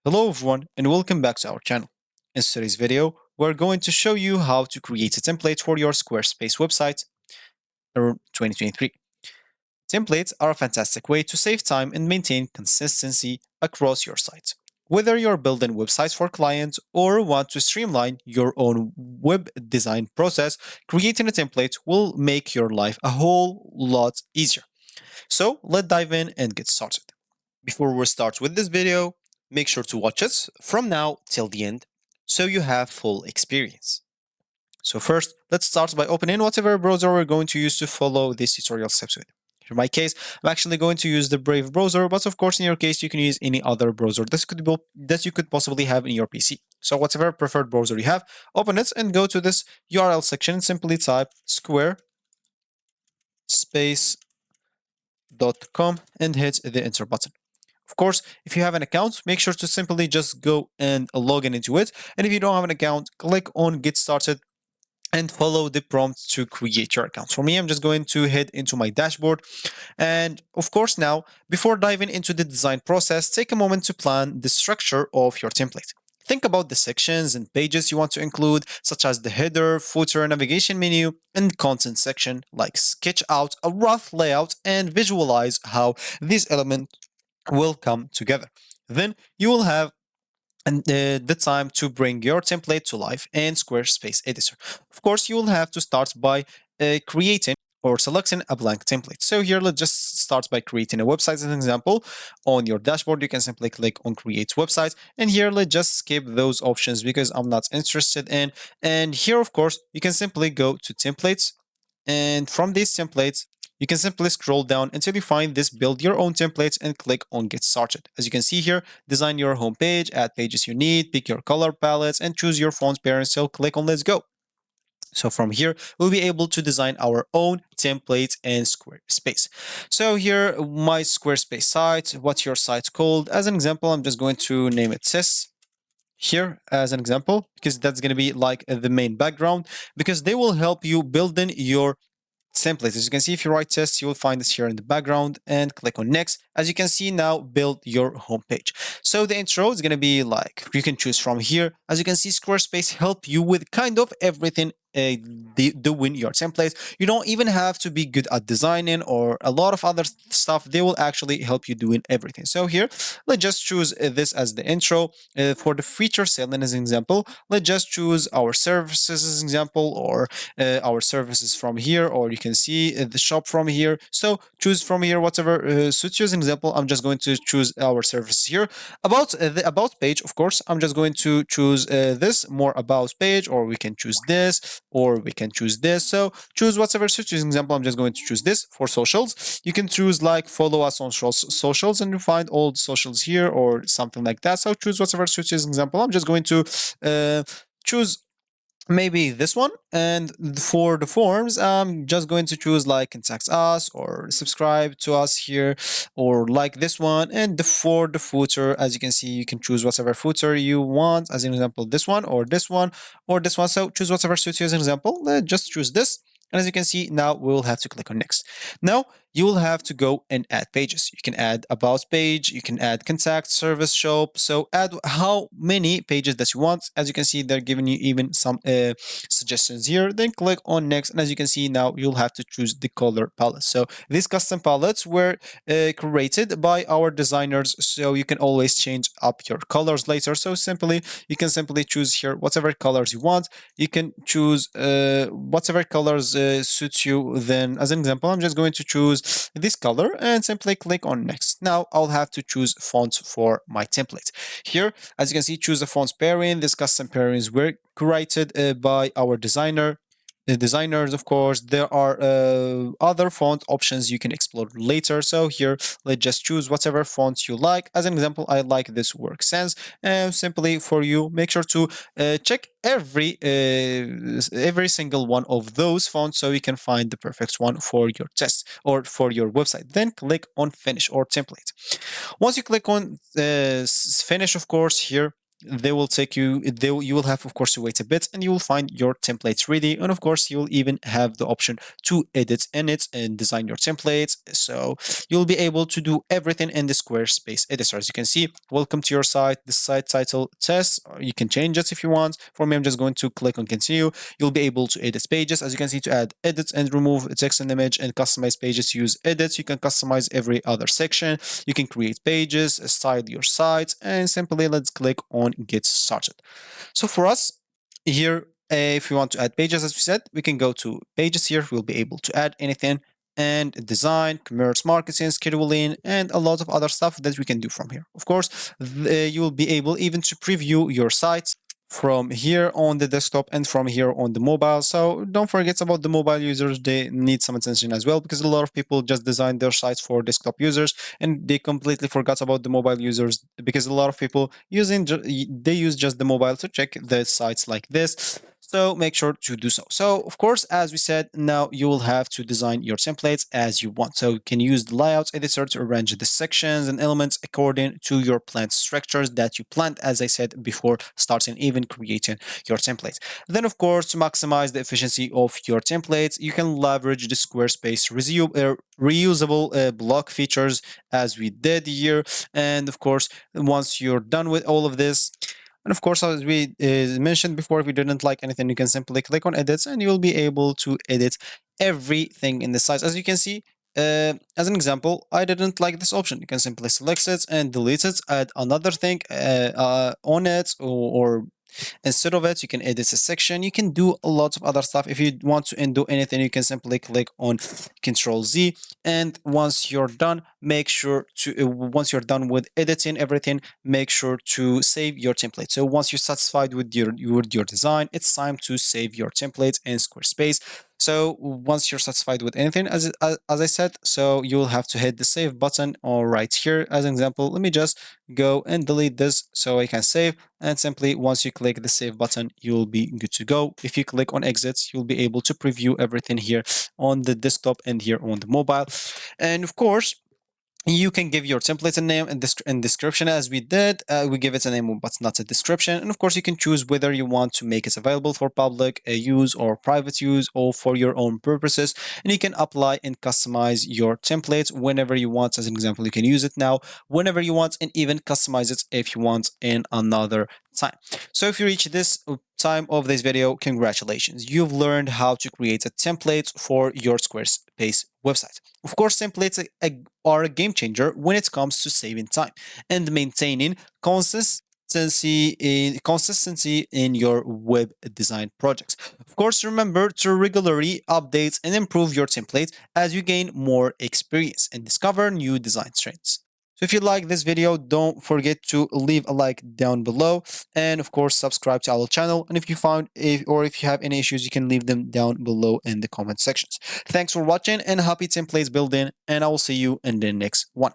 Hello everyone and welcome back to our channel. In today's video, we're going to show you how to create a template for your Squarespace website for 2023. Templates are a fantastic way to save time and maintain consistency across your site. Whether you're building websites for clients or want to streamline your own web design process, creating a template will make your life a whole lot easier. So let's dive in and get started. Before we start with this video, make sure to watch it from now till the end so you have full experience. So first, let's start by opening whatever browser we're going to use to follow this tutorial steps with. In my case, I'm actually going to use the Brave browser, but of course in your case you can use any other browser that you could possibly have in your PC. So whatever preferred browser you have, open it and go to this URL section and simply type squarespace.com and hit the enter button. Of course, if you have an account, make sure to simply just go and log in into it. And if you don't have an account, click on Get Started and follow the prompt to create your account. For me, I'm just going to head into my dashboard. And of course, now, before diving into the design process, take a moment to plan the structure of your template. Think about the sections and pages you want to include, such as the header, footer, navigation menu, and content section, like sketch out a rough layout and visualize how these elements will come together. Then you will have the time to bring your template to life in Squarespace Editor. Of course, you will have to start by creating or selecting a blank template. So here, let's just start by creating a website as an example. On your dashboard, you can simply click on Create Website. And here, let's just skip those options because I'm not interested in. And here, of course, you can simply go to Templates. And from these templates, you can simply scroll down until you find this build your own templates and click on get started. As you can see here, design your home page, add pages you need, pick your color palettes and choose your font parent. So click on let's go. So from here, we'll be able to design our own template in Squarespace. So here, my Squarespace site, what's your site called? As an example, I'm just going to name it Sis here as an example, because that's going to be like the main background, because they will help you building your templates. As you can see, if you write test, you will find this here in the background and click on next. As you can see now, build your homepage. So the intro is going to be like, you can choose from here. As you can see, Squarespace help you with kind of everything doing your templates. You don't even have to be good at designing or a lot of other stuff. They will actually help you doing everything. So here, let's just choose this as the intro. For the feature selling as an example, let's just choose our services as an example, or our services from here, or you can see the shop from here. So choose from here whatever suits you. As an example, I'm just going to choose our services here. About the about page, of course, I'm just going to choose this more about page, or we can choose this, or we can choose this. So choose whatever suits you. As an example, I'm just going to choose this for socials. You can choose like follow us on socials and you find all the socials here or something like that. So choose whatever suits you. As an example, I'm just going to choose maybe this one. And for the forms, I'm just going to choose like contact us or subscribe to us here, or like this one. And for the footer, as you can see, you can choose whatever footer you want. As an example, this one or this one or this one. So choose whatever suits you. As an example, let's just choose this. And as you can see, now we'll have to click on next. Now you will have to go and add pages. You can add about page, you can add contact, service, shop. So add how many pages that you want. As you can see, they're giving you even some suggestions here. Then click on next. And as you can see, now you'll have to choose the color palette. So these custom palettes were created by our designers. So you can always change up your colors later. So you can simply choose here whatever colors you want. You can choose whatever colors suits you. Then as an example, I'm just going to choose this color and simply click on next. Now I'll have to choose font for my template. Here, as you can see, choose a font pairing. This custom pairings were created by our designer. The designers, of course. There are other font options you can explore later. So here, let's just choose whatever font you like. As an example, I like this work sense. And simply for you, make sure to check every single one of those fonts so you can find the perfect one for your test or for your website. Then click on finish or template. Once you click on finish, of course, here they will take you, you will have, of course, to wait a bit and you will find your templates ready. And of course, you'll even have the option to edit in it and design your templates. So you'll be able to do everything in the Squarespace editor. As you can see, welcome to your site, the site title test. You can change it if you want. For me, I'm just going to click on continue. You'll be able to edit pages. As you can see, to add edits and remove text and image and customize pages, use edits. You can customize every other section. You can create pages, style your site, and simply let's click on get started. So for us here, if we want to add pages, as we said, we can go to pages here. We'll be able to add anything and design, commerce, marketing, scheduling, and a lot of other stuff that we can do from here. Of course, you will be able even to preview your sites from here on the desktop and from here on the mobile. So don't forget about the mobile users. They need some attention as well, because a lot of people just design their sites for desktop users and they completely forgot about the mobile users, because a lot of people they use just the mobile to check the sites like this. So make sure to do so. So of course, as we said, now you will have to design your templates as you want. So you can use the layouts editor to arrange the sections and elements according to your planned structures that you planned, as I said before, starting even creating your templates. Then of course, to maximize the efficiency of your templates, you can leverage the Squarespace reusable block features as we did here. And of course, once you're done with all of this, and of course, as we mentioned before, if you didn't like anything, you can simply click on edits and you'll be able to edit everything in the site. As you can see, as an example, I didn't like this option. You can simply select it and delete it, add another thing on it, or instead of it, you can edit a section. You can do a lot of other stuff. If you want to undo anything, you can simply click on Control Z. And once you're done, make sure to, once you're done with editing everything, make sure to save your template. So once you're satisfied with your design, it's time to save your template in Squarespace. So once you're satisfied with anything, as I said, so you'll have to hit the save button or right here. As an example, let me just go and delete this so I can save. And simply once you click the save button, you'll be good to go. If you click on exits, you'll be able to preview everything here on the desktop and here on the mobile. And of course, you can give your template a name and description, as we did. We give it a name, but not a description. And of course, you can choose whether you want to make it available for public use or private use or for your own purposes. And you can apply and customize your template whenever you want. As an example, you can use it now whenever you want, and even customize it if you want in another time. So if you reach this time of this video, congratulations. You've learned how to create a template for your Squarespace website. Of course, templates are a game changer when it comes to saving time and maintaining consistency in your web design projects. Of course, remember to regularly update and improve your template as you gain more experience and discover new design trends. So if you like this video, don't forget to leave a like down below, and of course subscribe to our channel. And if you if you have any issues, you can leave them down below in the comment sections. Thanks for watching and happy templates building, and I will see you in the next one.